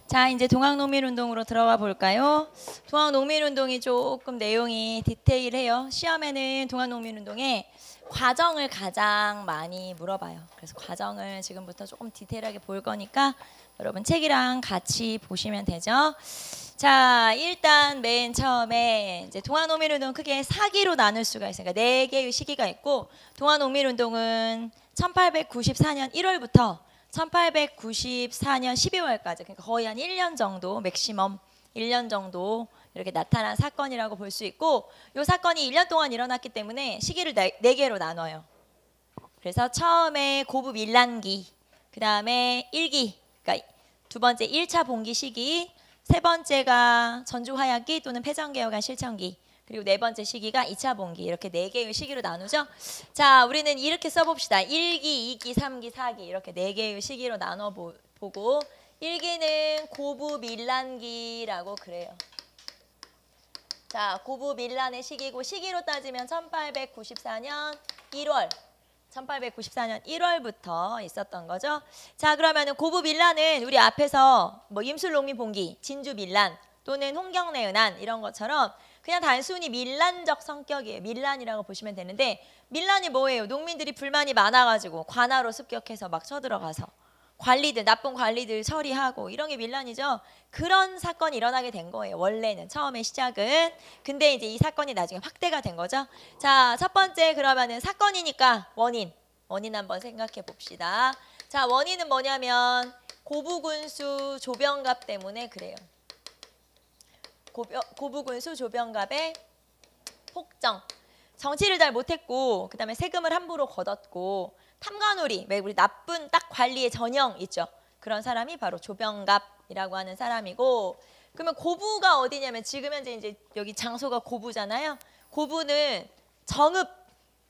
자, 이제 동학농민운동으로 들어가 볼까요? 동학농민운동이 조금 내용이 디테일해요. 시험에는 동학농민운동의 과정을 가장 많이 물어봐요. 그래서 과정을 지금부터 조금 디테일하게 볼 거니까 여러분 책이랑 같이 보시면 되죠. 자, 일단 맨 처음에 이제 동학농민운동 크게 4기로 나눌 수가 있으니까 4개의 시기가 있고, 동학농민운동은 1894년 1월부터 1894년 12월까지, 그러니까 거의 한 1년 정도, 맥시멈 1년 정도 이렇게 나타난 사건이라고 볼 수 있고, 이 사건이 1년 동안 일어났기 때문에 시기를 4개로 나눠요. 그래서 처음에 고부 밀란기, 그 다음에 1기, 그러니까 두 번째 1차 봉기 시기, 세 번째가 전주화약기 또는 패전개혁안 실천기, 그리고 네 번째 시기가 2차 봉기, 이렇게 4개의 시기로 나누죠. 자, 우리는 이렇게 써봅시다. 1기, 2기, 3기, 4기 이렇게 4개의 시기로 나눠보고, 1기는 고부 밀란기라고 그래요. 자, 고부 밀란의 시기고, 시기로 따지면 1894년 1월, 1894년 1월부터 있었던 거죠. 자, 그러면은 고부 밀란은 우리 앞에서 뭐 임술농민 봉기, 진주 밀란 또는 홍경래 은안 이런 것처럼 그냥 단순히 밀란적 성격이에요. 밀란이라고 보시면 되는데, 밀란이 뭐예요? 농민들이 불만이 많아가지고 관하로 습격해서 막 쳐들어가서 관리들, 나쁜 관리들 처리하고 이런 게 밀란이죠. 그런 사건이 일어나게 된 거예요. 원래는 처음에 시작은. 근데 이제 이 사건이 나중에 확대가 된 거죠. 자, 첫 번째 그러면은 사건이니까 원인 한번 생각해 봅시다. 자, 원인은 뭐냐면 고부군수 조병갑 때문에 그래요. 고부군수 조병갑의 폭정. 정치를 잘 못했고, 그 다음에 세금을 함부로 걷었고, 탐관오리, 우리 나쁜 딱 관리의 전형 있죠. 그런 사람이 바로 조병갑이라고 하는 사람이고, 그러면 고부가 어디냐면 지금 현재 이제 여기 장소가 고부잖아요. 고부는 정읍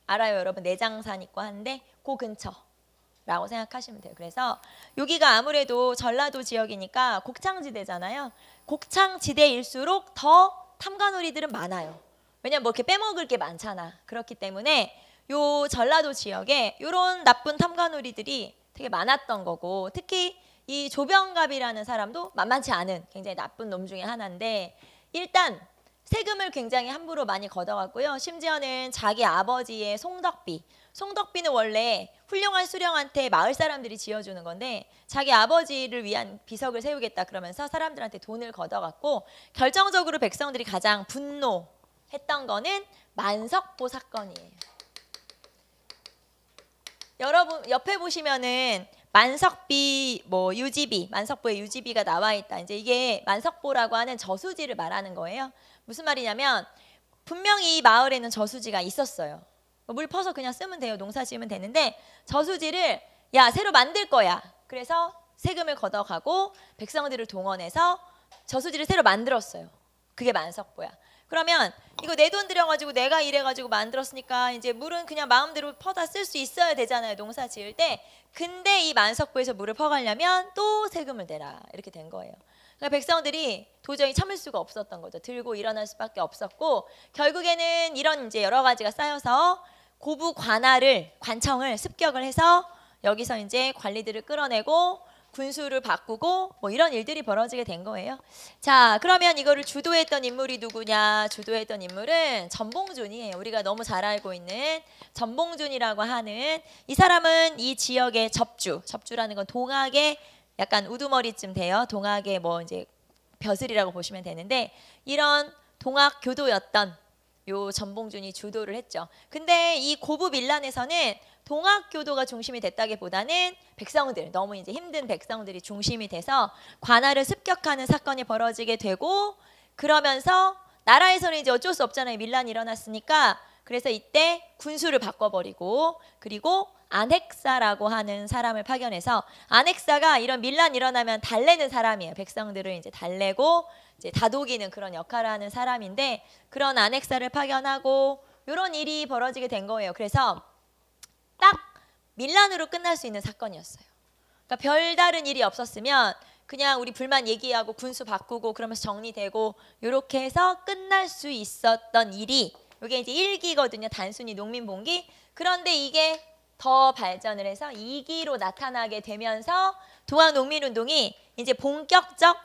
알아요, 여러분? 내장산 있고 한데 그 근처라고 생각하시면 돼요. 그래서 여기가 아무래도 전라도 지역이니까 곡창지대잖아요. 곡창지대일수록 더 탐관오리들은 많아요. 왜냐면 뭐 이렇게 빼먹을 게 많잖아. 그렇기 때문에 요 전라도 지역에 이런 나쁜 탐관오리들이 되게 많았던 거고, 특히 이 조병갑이라는 사람도 만만치 않은 굉장히 나쁜 놈 중에 하나인데, 일단 세금을 굉장히 함부로 많이 걷어갔고요. 심지어는 자기 아버지의 송덕비는 원래 훌륭한 수령한테 마을 사람들이 지어주는 건데, 자기 아버지를 위한 비석을 세우겠다 그러면서 사람들한테 돈을 걷어갔고, 결정적으로 백성들이 가장 분노했던 거는 만석보 사건이에요. 여러분 옆에 보시면은 만석비, 뭐 유지비, 만석보의 유지비가 나와 있다. 이제 이게 만석보라고 하는 저수지를 말하는 거예요. 무슨 말이냐면 분명히 이 마을에는 저수지가 있었어요. 물 퍼서 그냥 쓰면 돼요. 농사 지으면 되는데, 저수지를 야 새로 만들 거야. 그래서 세금을 걷어가고 백성들을 동원해서 저수지를 새로 만들었어요. 그게 만석보야. 그러면 이거 내 돈 들여가지고 내가 일해가지고 만들었으니까 이제 물은 그냥 마음대로 퍼다 쓸 수 있어야 되잖아요, 농사 지을 때. 근데 이 만석보에서 물을 퍼가려면 또 세금을 내라, 이렇게 된 거예요. 그러니까 백성들이 도저히 참을 수가 없었던 거죠. 들고 일어날 수밖에 없었고, 결국에는 이런 이제 여러 가지가 쌓여서 고부 관청을 습격을 해서 여기서 이제 관리들을 끌어내고 군수를 바꾸고 뭐 이런 일들이 벌어지게 된 거예요. 자, 그러면 이거를 주도했던 인물이 누구냐? 주도했던 인물은 전봉준이에요. 우리가 너무 잘 알고 있는 전봉준이라고 하는 이 사람은 이 지역의 접주라는 건 동학의 약간 우두머리쯤 돼요. 동학의 뭐 이제 벼슬이라고 보시면 되는데, 이런 동학 교도였던 요 전봉준이 주도를 했죠. 근데 이 고부 밀란에서는 동학교도가 중심이 됐다기보다는 백성들, 너무 이제 힘든 백성들이 중심이 돼서 관할을 습격하는 사건이 벌어지게 되고, 그러면서 나라에서는 이제 어쩔 수 없잖아요. 밀란이 일어났으니까. 그래서 이때 군수를 바꿔버리고, 그리고 안핵사라고 하는 사람을 파견해서, 안핵사가 이런 밀란 일어나면 달래는 사람이에요. 백성들을 이제 달래고 이제 다독이는 그런 역할을 하는 사람인데, 그런 안핵사를 파견하고 이런 일이 벌어지게 된 거예요. 그래서 딱 밀란으로 끝날 수 있는 사건이었어요. 그러니까 별다른 일이 없었으면 그냥 우리 불만 얘기하고 군수 바꾸고 그러면서 정리되고 이렇게 해서 끝날 수 있었던 일이, 이게 이제 1기거든요. 단순히 농민봉기. 그런데 이게 더 발전을 해서 2기로 나타나게 되면서 동학농민운동이 이제 본격적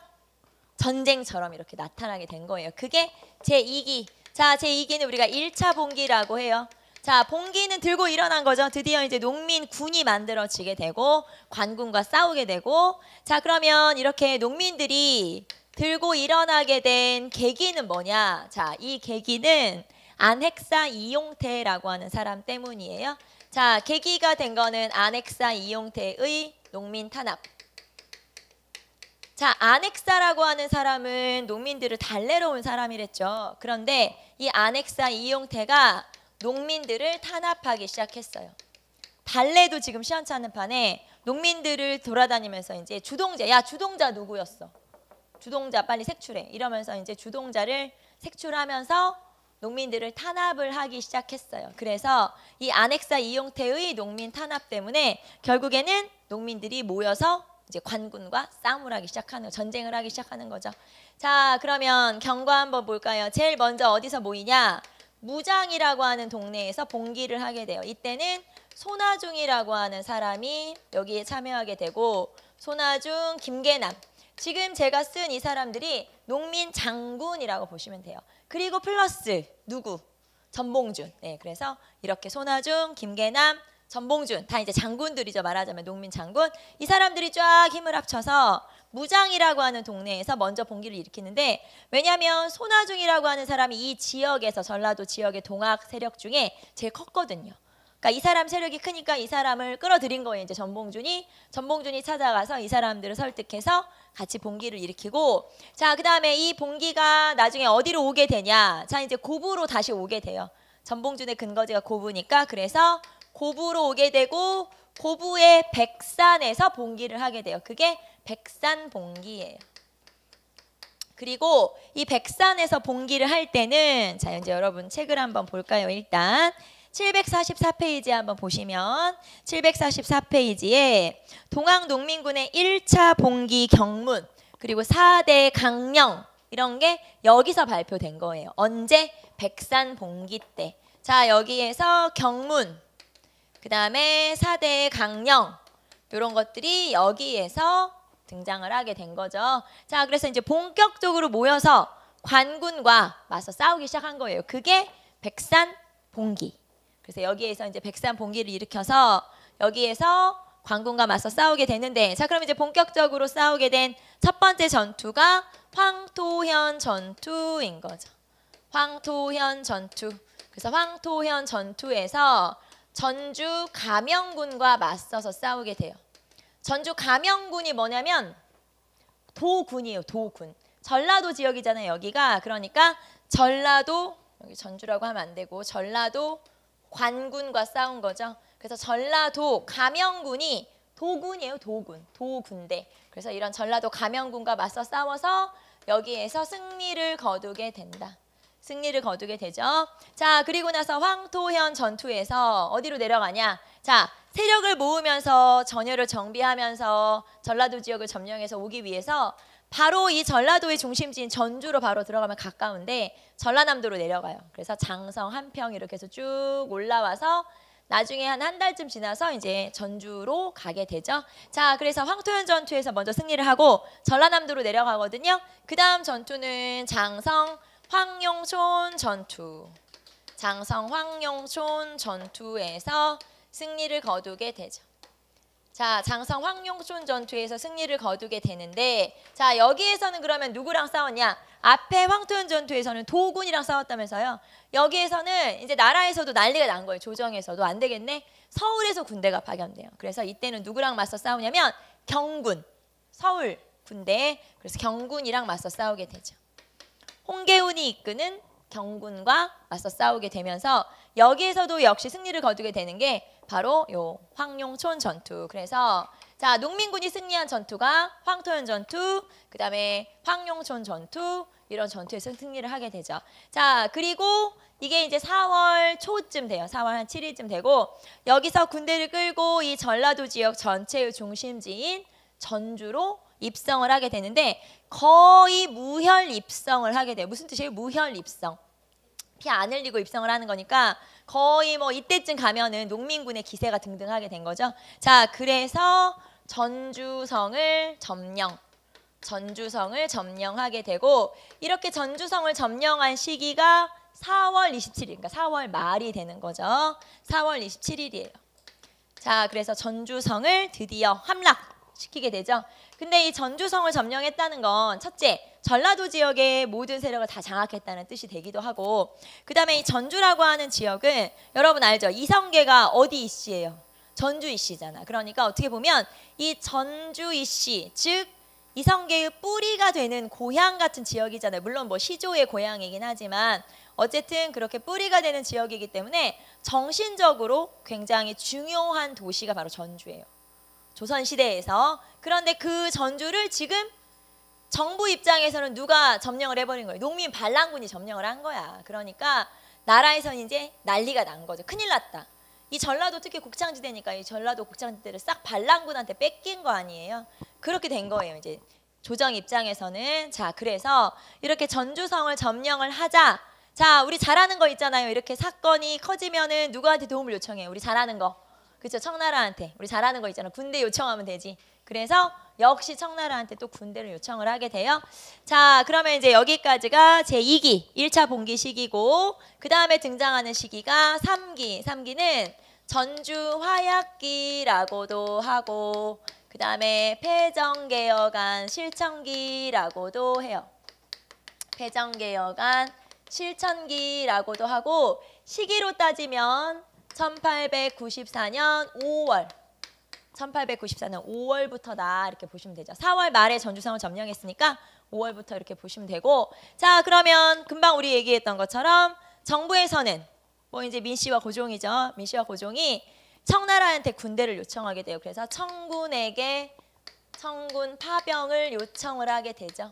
전쟁처럼 이렇게 나타나게 된 거예요. 그게 제2기. 자, 제2기는 우리가 1차 봉기라고 해요. 자, 봉기는 들고 일어난 거죠. 드디어 이제 농민군이 만들어지게 되고 관군과 싸우게 되고, 자, 그러면 이렇게 농민들이 들고 일어나게 된 계기는 뭐냐? 자, 이 계기는 안핵사 이용태라고 하는 사람 때문이에요. 자, 계기가 된 거는 안핵사 이용태의 농민 탄압. 자, 안핵사라고 하는 사람은 농민들을 달래러 온 사람이랬죠. 그런데 이 안핵사 이용태가 농민들을 탄압하기 시작했어요. 달래도 지금 시원찮은 판에 농민들을 돌아다니면서 이제 주동자, 야, 주동자 누구였어? 주동자 빨리 색출해. 이러면서 이제 주동자를 색출하면서 농민들을 탄압을 하기 시작했어요. 그래서 이 안핵사 이용태의 농민 탄압 때문에 결국에는 농민들이 모여서 이제 관군과 싸움을 하기 시작하는, 전쟁을 하기 시작하는 거죠. 자, 그러면 경과 한번 볼까요? 제일 먼저 어디서 모이냐? 무장이라고 하는 동네에서 봉기를 하게 돼요. 이때는 손아중이라고 하는 사람이 여기에 참여하게 되고, 손아중, 김계남. 지금 제가 쓴 이 사람들이 농민 장군이라고 보시면 돼요. 그리고 플러스 누구? 전봉준. 네, 그래서 이렇게 손아중, 김계남, 전봉준 다 이제 장군들이죠. 말하자면 농민 장군. 이 사람들이 쫙 힘을 합쳐서 무장이라고 하는 동네에서 먼저 봉기를 일으키는데, 왜냐하면 손아중이라고 하는 사람이 이 지역에서 전라도 지역의 동학 세력 중에 제일 컸거든요. 그러니까 이 사람 세력이 크니까 이 사람을 끌어들인 거예요. 이제 전봉준이 찾아가서 이 사람들을 설득해서 같이 봉기를 일으키고, 자, 그다음에 이 봉기가 나중에 어디로 오게 되냐? 자, 이제 고부로 다시 오게 돼요. 전봉준의 근거지가 고부니까. 그래서 고부로 오게 되고 고부의 백산에서 봉기를 하게 돼요. 그게 백산봉기예요. 그리고 이 백산에서 봉기를 할 때는, 자, 이제 여러분 책을 한번 볼까요? 일단 744페이지 한번 보시면 744페이지에 동학농민군의 1차 봉기 경문 그리고 4대 강령 이런 게 여기서 발표된 거예요. 언제? 백산 봉기 때. 자, 여기에서 경문, 그 다음에 4대 강령 이런 것들이 여기에서 등장을 하게 된 거죠. 자, 그래서 이제 본격적으로 모여서 관군과 맞서 싸우기 시작한 거예요. 그게 백산 봉기. 그래서 여기에서 이제 백산 봉기를 일으켜서 여기에서 관군과 맞서 싸우게 되는데, 자, 그럼 이제 본격적으로 싸우게 된 첫 번째 전투가 황토현 전투인 거죠. 황토현 전투. 그래서 황토현 전투에서 전주 감영군과 맞서서 싸우게 돼요. 전주 감영군이 뭐냐면 도군이에요. 도군. 전라도 지역이잖아요. 여기가. 그러니까 전라도, 여기 전주라고 하면 안 되고 전라도 관군과 싸운 거죠. 그래서 전라도 감영군이 도군이에요. 도군. 도군대. 그래서 이런 전라도 감영군과 맞서 싸워서 여기에서 승리를 거두게 된다. 승리를 거두게 되죠. 자, 그리고 나서 황토현 전투에서 어디로 내려가냐? 자, 세력을 모으면서 전열을 정비하면서 전라도 지역을 점령해서 오기 위해서 바로 이 전라도의 중심지인 전주로 바로 들어가면 가까운데 전라남도로 내려가요. 그래서 장성, 한평 이렇게 해서 쭉 올라와서 나중에 한 달쯤 지나서 이제 전주로 가게 되죠. 자, 그래서 황토현 전투에서 먼저 승리를 하고 전라남도로 내려가거든요. 그 다음 전투는 장성, 황룡촌 전투. 장성, 황룡촌 전투에서 승리를 거두게 되죠. 자, 장성, 황룡촌 전투에서 승리를 거두게 되는데, 자, 여기에서는 그러면 누구랑 싸웠냐? 앞에 황토현 전투에서는 도군이랑 싸웠다면서요. 여기에서는 이제 나라에서도 난리가 난 거예요. 조정에서도 안 되겠네. 서울에서 군대가 파견돼요. 그래서 이때는 누구랑 맞서 싸우냐면 경군, 서울 군대. 그래서 경군이랑 맞서 싸우게 되죠. 홍계훈이 이끄는 경군과 맞서 싸우게 되면서 여기에서도 역시 승리를 거두게 되는 게 바로 요 황룡촌 전투. 그래서 자, 농민군이 승리한 전투가 황토현 전투, 그 다음에 황룡촌 전투, 이런 전투에서 승리를 하게 되죠. 자, 그리고 이게 이제 4월 초쯤 돼요. 4월 한 7일쯤 되고 여기서 군대를 끌고 이 전라도 지역 전체의 중심지인 전주로 입성을 하게 되는데 거의 무혈 입성을 하게 돼요. 무슨 뜻이에요? 무혈 입성. 피 안 흘리고 입성을 하는 거니까 거의 뭐 이때쯤 가면은 농민군의 기세가 등등하게 된 거죠. 자, 그래서 전주성을 점령, 전주성을 점령하게 되고 이렇게 전주성을 점령한 시기가 4월 27일, 그러니까 4월 말이 되는 거죠. 4월 27일이에요. 자, 그래서 전주성을 드디어 함락시키게 되죠. 근데 이 전주성을 점령했다는 건 첫째, 전라도 지역의 모든 세력을 다 장악했다는 뜻이 되기도 하고 그 다음에 이 전주라고 하는 지역은 여러분 알죠? 이성계가 어디 이씨예요? 전주 이씨잖아. 그러니까 어떻게 보면 이 전주 이씨, 즉 이성계의 뿌리가 되는 고향 같은 지역이잖아요. 물론 뭐 시조의 고향이긴 하지만 어쨌든 그렇게 뿌리가 되는 지역이기 때문에 정신적으로 굉장히 중요한 도시가 바로 전주예요. 조선시대에서. 그런데 그 전주를 지금 정부 입장에서는 누가 점령을 해버린 거예요? 농민 반란군이 점령을 한 거야. 그러니까 나라에서는 이제 난리가 난 거죠. 큰일 났다. 이 전라도 특히 곡창지대니까 이 전라도 곡창지대를 싹 반란군한테 뺏긴 거 아니에요? 그렇게 된 거예요. 이제 조정 입장에서는. 자, 그래서 이렇게 전주성을 점령을 하자. 자, 우리 잘하는 거 있잖아요. 이렇게 사건이 커지면은 누구한테 도움을 요청해요? 우리 잘하는 거. 그렇죠? 청나라한테. 우리 잘하는 거 있잖아. 군대 요청하면 되지. 그래서 역시 청나라한테 또 군대를 요청을 하게 돼요. 자, 그러면 이제 여기까지가 제2기 1차 봉기 시기고 그 다음에 등장하는 시기가 3기. 3기는 전주 화약기라고도 하고 그 다음에 패정개혁안 실천기라고도 해요. 패정개혁안 실천기라고도 하고 시기로 따지면 1894년 5월 1894년 5월부터다 이렇게 보시면 되죠. 4월 말에 전주성을 점령했으니까 5월부터 이렇게 보시면 되고 자, 그러면 금방 우리 얘기했던 것처럼 정부에서는 뭐 이제 민씨와 고종이죠. 민씨와 고종이 청나라한테 군대를 요청하게 돼요. 그래서 청군에게 청군 파병을 요청을 하게 되죠.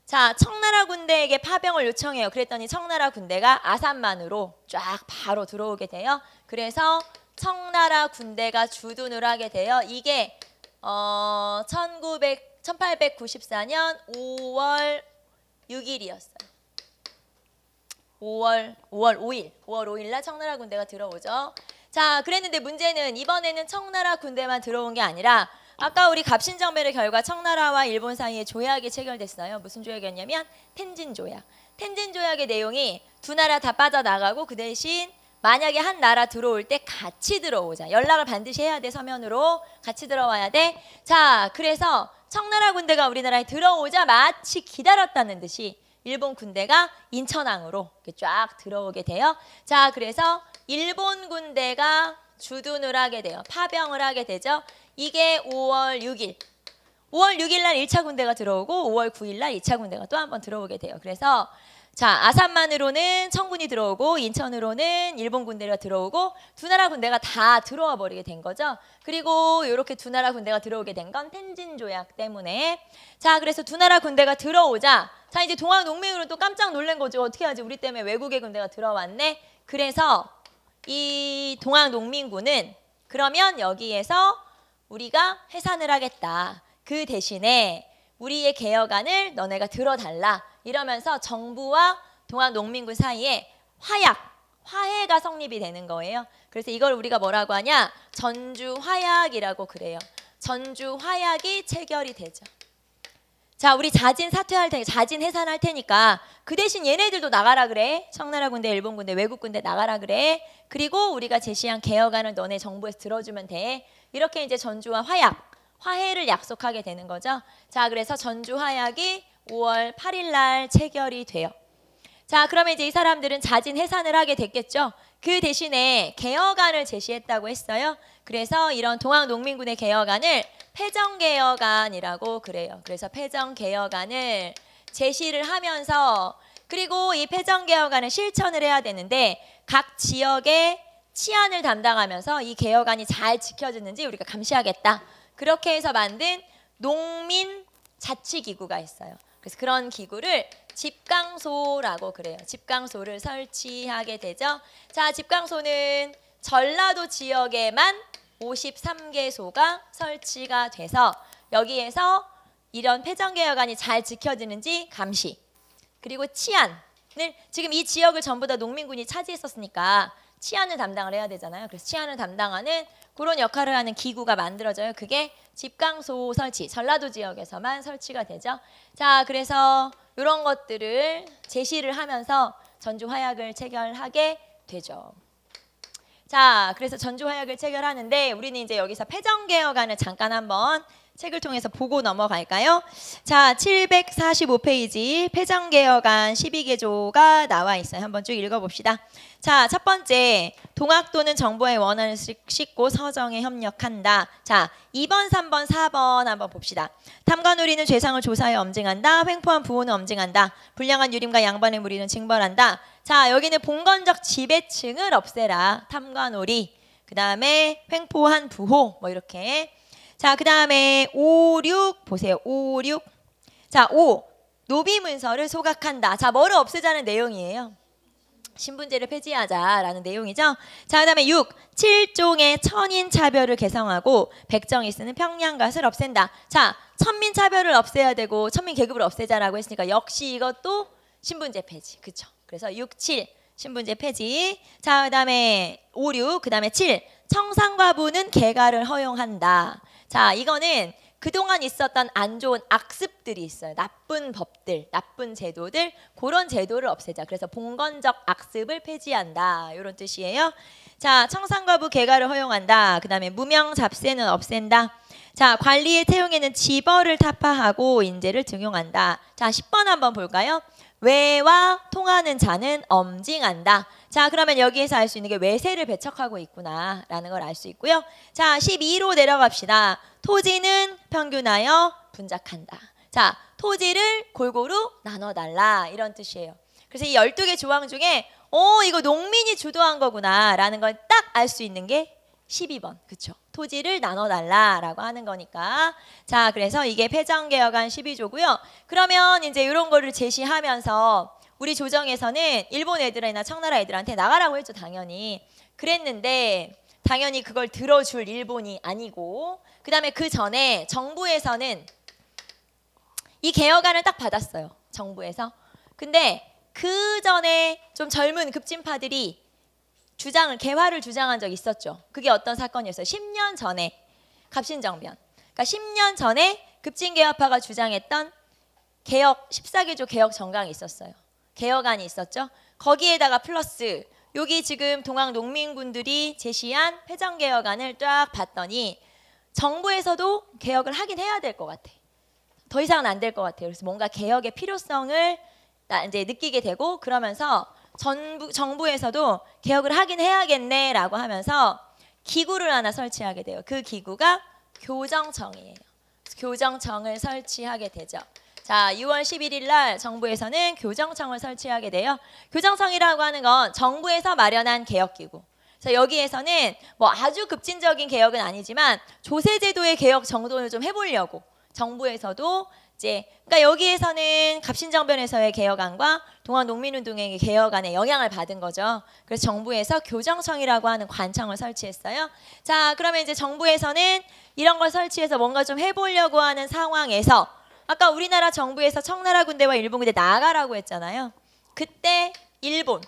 자, 청나라 군대에게 파병을 요청해요. 그랬더니 청나라 군대가 아산만으로 쫙 바로 들어오게 돼요. 그래서 청나라 군대가 주둔을 하게 돼요. 이게 1894년 5월 6일이었어요. 5월 5일 날 청나라 군대가 들어오죠. 자, 그랬는데 문제는 이번에는 청나라 군대만 들어온 게 아니라 아까 우리 갑신정변의 결과 청나라와 일본 사이에 조약이 체결됐어요. 무슨 조약이었냐면 텐진 조약. 텐진 조약의 내용이 두 나라 다 빠져나가고 그 대신 만약에 한 나라 들어올 때 같이 들어오자. 연락을 반드시 해야 돼. 서면으로 같이 들어와야 돼. 자, 그래서 청나라 군대가 우리나라에 들어오자 마치 기다렸다는 듯이 일본 군대가 인천항으로 이렇게 쫙 들어오게 돼요. 자, 그래서 일본 군대가 주둔을 하게 돼요. 파병을 하게 되죠. 이게 5월 6일. 5월 6일 날 1차 군대가 들어오고 5월 9일 날 2차 군대가 또 한 번 들어오게 돼요. 그래서 자, 아산만으로는 청군이 들어오고 인천으로는 일본 군대가 들어오고 두 나라 군대가 다 들어와 버리게 된 거죠. 그리고 이렇게 두 나라 군대가 들어오게 된 건 텐진 조약 때문에. 자, 그래서 두 나라 군대가 들어오자 자, 이제 동학농민으로 또 깜짝 놀란 거죠. 어떻게 하지? 우리 때문에 외국의 군대가 들어왔네. 그래서 이 동학농민군은 그러면 여기에서 우리가 해산을 하겠다. 그 대신에 우리의 개혁안을 너네가 들어달라. 이러면서 정부와 동학농민군 사이에 화해가 성립이 되는 거예요. 그래서 이걸 우리가 뭐라고 하냐? 전주화약이라고 그래요. 전주화약이 체결이 되죠. 자, 우리 자진 사퇴할 테니까, 자진 해산할 테니까 그 대신 얘네들도 나가라 그래. 청나라 군대, 일본 군대, 외국 군대 나가라 그래. 그리고 우리가 제시한 개혁안을 너네 정부에서 들어주면 돼. 이렇게 이제 전주와 화해를 약속하게 되는 거죠. 자, 그래서 전주화약이 5월 8일 날 체결이 돼요. 자, 그러면 이제 이 사람들은 자진 해산을 하게 됐겠죠. 그 대신에 개혁안을 제시했다고 했어요. 그래서 이런 동학농민군의 개혁안을 패정개혁안이라고 그래요. 그래서 패정개혁안을 제시를 하면서 그리고 이 패정개혁안을 실천을 해야 되는데 각 지역의 치안을 담당하면서 이 개혁안이 잘 지켜지는지 우리가 감시하겠다. 그렇게 해서 만든 농민자치기구가 있어요. 그래서 그런 기구를 집강소라고 그래요. 집강소를 설치하게 되죠. 자, 집강소는 전라도 지역에만 53개소가 설치가 돼서 여기에서 이런 패정개혁안이 잘 지켜지는지 감시 그리고 치안을 지금 이 지역을 전부 다 농민군이 차지했었으니까 치안을 담당을 해야 되잖아요. 그래서 치안을 담당하는 그런 역할을 하는 기구가 만들어져요. 그게 집강소 설치, 전라도 지역에서만 설치가 되죠. 자, 그래서 이런 것들을 제시를 하면서 전주화약을 체결하게 되죠. 자, 그래서 전주화약을 체결하는데 우리는 이제 여기서 패정개혁안을 잠깐 한번 책을 통해서 보고 넘어갈까요? 자, 745페이지 패정개혁안 12개조가 나와 있어요. 한번 쭉 읽어봅시다. 자, 첫 번째, 동학도는 정부의 원한을 싣고 서정에 협력한다. 자, 2번, 3번, 4번 한번 봅시다. 탐관오리는 죄상을 조사하여 엄징한다. 횡포한 부호는 엄징한다. 불량한 유림과 양반의 무리는 징벌한다. 자, 여기는 봉건적 지배층을 없애라. 탐관오리. 그 다음에 횡포한 부호. 뭐 이렇게. 자, 그 다음에 5, 6 보세요. 5, 6. 자, 5. 노비문서를 소각한다. 자, 뭐를 없애자는 내용이에요. 신분제를 폐지하자라는 내용이죠. 자, 그 다음에 6. 7종의 천인차별을 개성하고 백정이 쓰는 평양갓을 없앤다. 자, 천민차별을 없애야 되고 천민계급을 없애자라고 했으니까 역시 이것도 신분제 폐지. 그쵸? 그래서 6, 7 신분제 폐지. 자, 그 다음에 5, 6. 그 다음에 7. 청상과부는 개가를 허용한다. 자, 이거는 그동안 있었던 안 좋은 악습들이 있어요. 나쁜 법들, 나쁜 제도들, 그런 제도를 없애자. 그래서 봉건적 악습을 폐지한다. 이런 뜻이에요. 자, 청상과부 개가를 허용한다. 그 다음에 무명 잡세는 없앤다. 자, 관리의 태용에는 지벌을 타파하고 인재를 등용한다. 자, 10번 한번 볼까요? 외와 통하는 자는 엄징한다. 자, 그러면 여기에서 알 수 있는 게 외세를 배척하고 있구나라는 걸 알 수 있고요. 자, 12로 내려갑시다. 토지는 평균하여 분작한다. 자, 토지를 골고루 나눠달라 이런 뜻이에요. 그래서 이 12개 조항 중에 이거 농민이 주도한 거구나라는 걸 딱 알 수 있는 게 12번. 그쵸? 토지를 나눠달라라고 하는 거니까. 자, 그래서 이게 패정개혁안 12조고요. 그러면 이제 이런 거를 제시하면서 우리 조정에서는 일본 애들이나 청나라 애들한테 나가라고 했죠. 당연히. 그랬는데 당연히 그걸 들어줄 일본이 아니고 그 다음에 그 전에 정부에서는 이 개혁안을 딱 받았어요. 정부에서. 근데 그 전에 좀 젊은 급진파들이 개화를 주장한 적이 있었죠. 그게 어떤 사건이었어요? 10년 전에 갑신정변. 그러니까 10년 전에 급진개화파가 주장했던 개혁 14개조 개혁 정강이 있었어요. 개혁안이 있었죠. 거기에다가 플러스 여기 지금 동학 농민군들이 제시한 패정개혁안을 쫙 봤더니 정부에서도 개혁을 하긴 해야 될 것 같아. 더 이상은 안 될 것 같아요. 그래서 뭔가 개혁의 필요성을 이제 느끼게 되고 그러면서 정부에서도 개혁을 하긴 해야겠네라고 하면서 기구를 하나 설치하게 돼요. 그 기구가 교정청이에요. 교정청을 설치하게 되죠. 자, 6월 11일 날 정부에서는 교정청을 설치하게 돼요. 교정청이라고 하는 건 정부에서 마련한 개혁기구. 그래서 여기에서는 뭐 아주 급진적인 개혁은 아니지만 조세제도의 개혁 정도를 좀 해보려고 정부에서도 그러니까 여기에서는 갑신정변에서의 개혁안과 동학농민운동의 개혁안의 영향을 받은 거죠. 그래서 정부에서 교정청이라고 하는 관청을 설치했어요. 자, 그러면 이제 정부에서는 이런 걸 설치해서 뭔가 좀 해보려고 하는 상황에서 아까 우리나라 정부에서 청나라 군대와 일본 군대 나가라고 했잖아요. 그때 일본.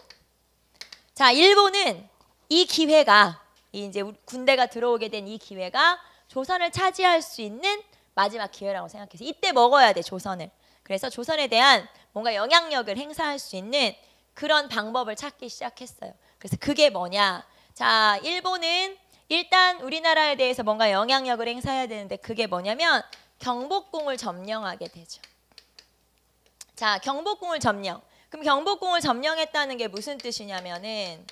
자, 일본은 이 기회가 이제 군대가 들어오게 된 이 기회가 조선을 차지할 수 있는 마지막 기회라고 생각해서 이때 먹어야 돼, 조선을. 그래서 조선에 대한 뭔가 영향력을 행사할 수 있는 그런 방법을 찾기 시작했어요. 그래서 그게 뭐냐? 자, 일본은 일단 우리나라에 대해서 뭔가 영향력을 행사해야 되는데 그게 뭐냐면 경복궁을 점령하게 되죠. 자, 경복궁을 점령. 그럼 경복궁을 점령했다는 게 무슨 뜻이냐면은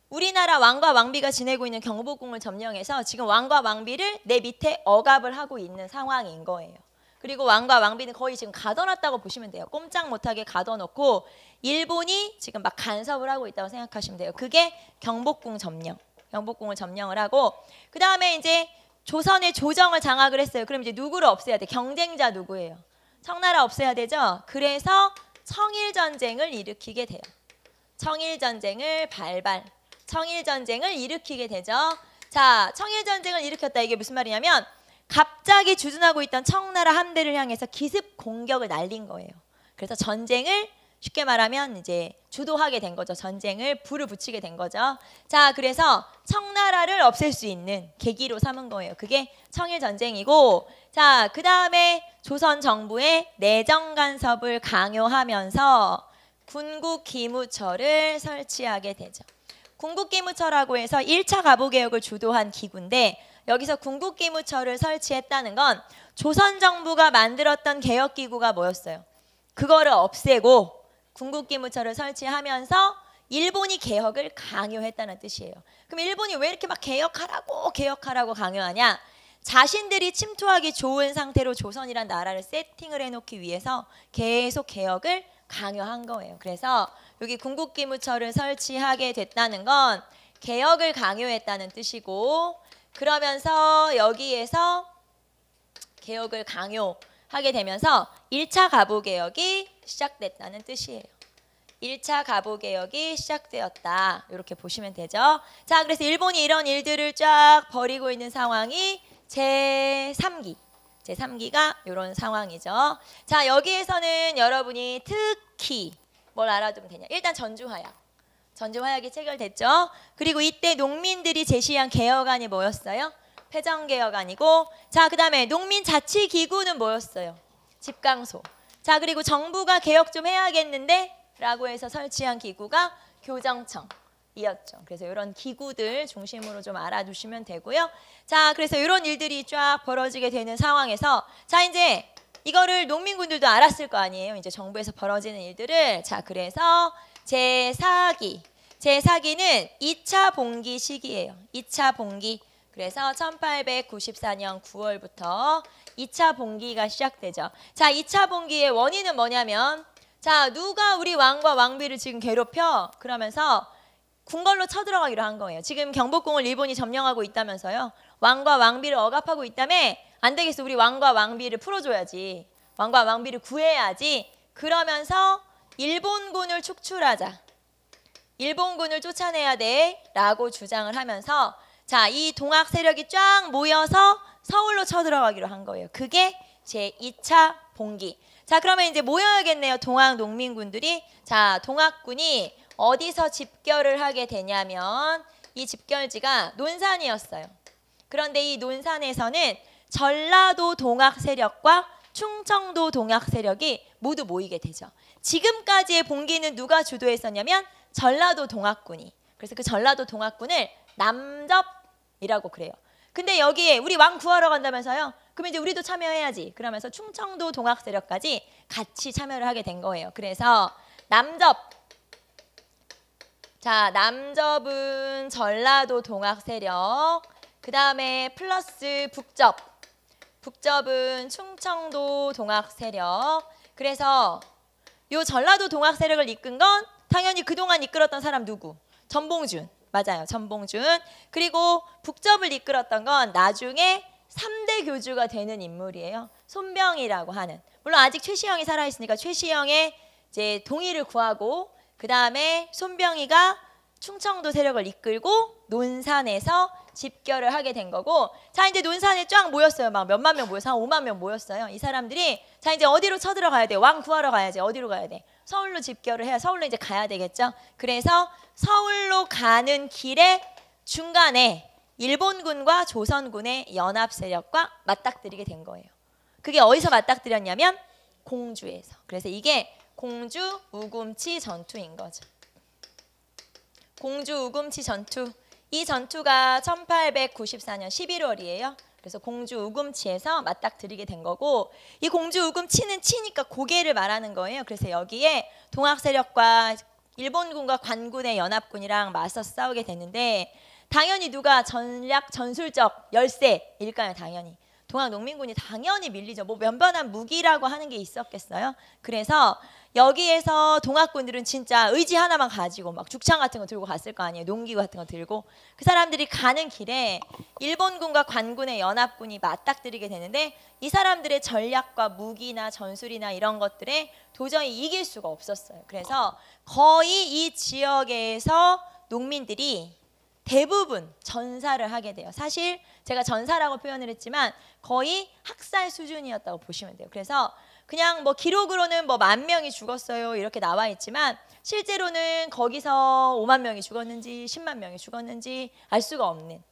우리나라 왕과 왕비가 지내고 있는 경복궁을 점령해서 지금 왕과 왕비를 내 밑에 억압을 하고 있는 상황인 거예요. 그리고 왕과 왕비는 거의 지금 가둬놨다고 보시면 돼요. 꼼짝 못하게 가둬놓고 일본이 지금 막 간섭을 하고 있다고 생각하시면 돼요. 그게 경복궁 점령. 경복궁을 점령을 하고 그 다음에 이제 조선의 조정을 장악을 했어요. 그럼 이제 누구를 없애야 돼? 경쟁자 누구예요? 청나라 없애야 되죠? 그래서 청일전쟁을 일으키게 돼요. 청일전쟁을 청일전쟁을 일으키게 되죠. 자, 청일전쟁을 일으켰다. 이게 무슨 말이냐면 갑자기 주둔하고 있던 청나라 함대를 향해서 기습 공격을 날린 거예요. 그래서 전쟁을 쉽게 말하면 이제 주도하게 된 거죠. 전쟁을 불을 붙이게 된 거죠. 자, 그래서 청나라를 없앨 수 있는 계기로 삼은 거예요. 그게 청일전쟁이고, 자, 그 다음에 조선 정부의 내정 간섭을 강요하면서 군국기무처를 설치하게 되죠. 군국기무처라고 해서 1차 가부개혁을 주도한 기구인데, 여기서 군국기무처를 설치했다는 건 조선 정부가 만들었던 개혁기구가 뭐였어요? 그거를 없애고 군국기무처를 설치하면서 일본이 개혁을 강요했다는 뜻이에요. 그럼 일본이 왜 이렇게 막 개혁하라고 강요하냐? 자신들이 침투하기 좋은 상태로 조선이란 나라를 세팅을 해놓기 위해서 계속 개혁을 강요한 거예요. 그래서 여기 군국기무처를 설치하게 됐다는 건 개혁을 강요했다는 뜻이고, 그러면서 여기에서 개혁을 강요하게 되면서 1차 가부개혁이 시작됐다는 뜻이에요. 1차 가부개혁이 시작되었다. 이렇게 보시면 되죠. 자, 그래서 일본이 이런 일들을 쫙 벌이고 있는 상황이 제3기가 이런 상황이죠. 자, 여기에서는 여러분이 특히 뭘 알아두면 되냐. 일단 전주화약이 체결됐죠. 그리고 이때 농민들이 제시한 개혁안이 뭐였어요? 패전개혁안이고, 자, 그 다음에 농민자치기구는 뭐였어요? 집강소. 자, 그리고 정부가 개혁 좀 해야겠는데 라고 해서 설치한 기구가 교정청이었죠. 그래서 이런 기구들 중심으로 좀 알아두시면 되고요. 자, 그래서 이런 일들이 쫙 벌어지게 되는 상황에서, 자, 이제 이거를 농민군들도 알았을 거 아니에요. 이제 정부에서 벌어지는 일들을. 자, 그래서 제4기는 2차 봉기 시기예요. 2차 봉기. 그래서 1894년 9월부터 2차 봉기가 시작되죠. 자, 2차 봉기의 원인은 뭐냐면, 자, 누가 우리 왕과 왕비를 지금 괴롭혀? 그러면서 궁궐로 쳐들어가기로 한 거예요. 지금 경복궁을 일본이 점령하고 있다면서요. 왕과 왕비를 억압하고 있다며? 안 되겠어. 우리 왕과 왕비를 풀어줘야지. 왕과 왕비를 구해야지. 그러면서 일본군을 축출하자. 일본군을 쫓아내야 돼. 라고 주장을 하면서, 자, 이 동학 세력이 쫙 모여서 서울로 쳐들어가기로 한 거예요. 그게 제2차 봉기. 자, 그러면 이제 모여야겠네요. 동학 농민군들이. 자, 동학군이 어디서 집결을 하게 되냐면 이 집결지가 논산이었어요. 그런데 이 논산에서는 전라도 동학 세력과 충청도 동학 세력이 모두 모이게 되죠. 지금까지의 봉기는 누가 주도했었냐면 전라도 동학군이. 그래서 그 전라도 동학군을 남접이라고 그래요. 근데 여기에 우리 왕 구하러 간다면서요. 그럼 이제 우리도 참여해야지. 그러면서 충청도 동학 세력까지 같이 참여를 하게 된 거예요. 그래서 남접. 자, 남접은 전라도 동학 세력. 그 다음에 플러스 북접. 북접은 충청도 동학 세력. 그래서 요 전라도 동학 세력을 이끈 건 당연히 그동안 이끌었던 사람 누구? 전봉준. 맞아요. 전봉준. 그리고 북접을 이끌었던 건 나중에 3대 교주가 되는 인물이에요. 손병이라고 하는. 물론 아직 최시영이 살아있으니까 최시영의 이제 동의를 구하고, 그 다음에 손병이가 충청도 세력을 이끌고 논산에서 집결을 하게 된 거고, 자, 이제 논산에 쫙 모였어요. 막 몇만 명 모여서 한 5만 명 모였어요. 이 사람들이. 자, 이제 어디로 쳐들어가야 돼? 왕 구하러 가야지. 어디로 가야 돼? 서울로 집결을 해야 서울로 이제 가야 되겠죠. 그래서 서울로 가는 길에 중간에 일본군과 조선군의 연합 세력과 맞닥뜨리게 된 거예요. 그게 어디서 맞닥뜨렸냐면 공주에서. 그래서 이게 공주 우금치 전투인 거죠. 공주 우금치 전투. 이 전투가 1894년 11월이에요. 그래서 공주 우금치에서 맞닥뜨리게 된 거고, 이 공주 우금치는 치니까 고개를 말하는 거예요. 그래서 여기에 동학 세력과 일본군과 관군의 연합군이랑 맞서 싸우게 됐는데, 당연히 누가 전술적 열세일까요? 당연히 동학 농민군이 당연히 밀리죠. 뭐 면변한 무기라고 하는 게 있었겠어요? 그래서 여기에서 동학군들은 진짜 의지 하나만 가지고 막 죽창 같은 거 들고 갔을 거 아니에요. 농기구 같은 거 들고. 그 사람들이 가는 길에 일본군과 관군의 연합군이 맞닥뜨리게 되는데, 이 사람들의 전략과 무기나 전술이나 이런 것들에 도저히 이길 수가 없었어요. 그래서 거의 이 지역에서 농민들이 대부분 전사를 하게 돼요. 사실 제가 전사라고 표현을 했지만 거의 학살 수준이었다고 보시면 돼요. 그래서 그냥 뭐 기록으로는 뭐 10,000명이 죽었어요 이렇게 나와 있지만 실제로는 거기서 50,000명이 죽었는지 100,000명이 죽었는지 알 수가 없는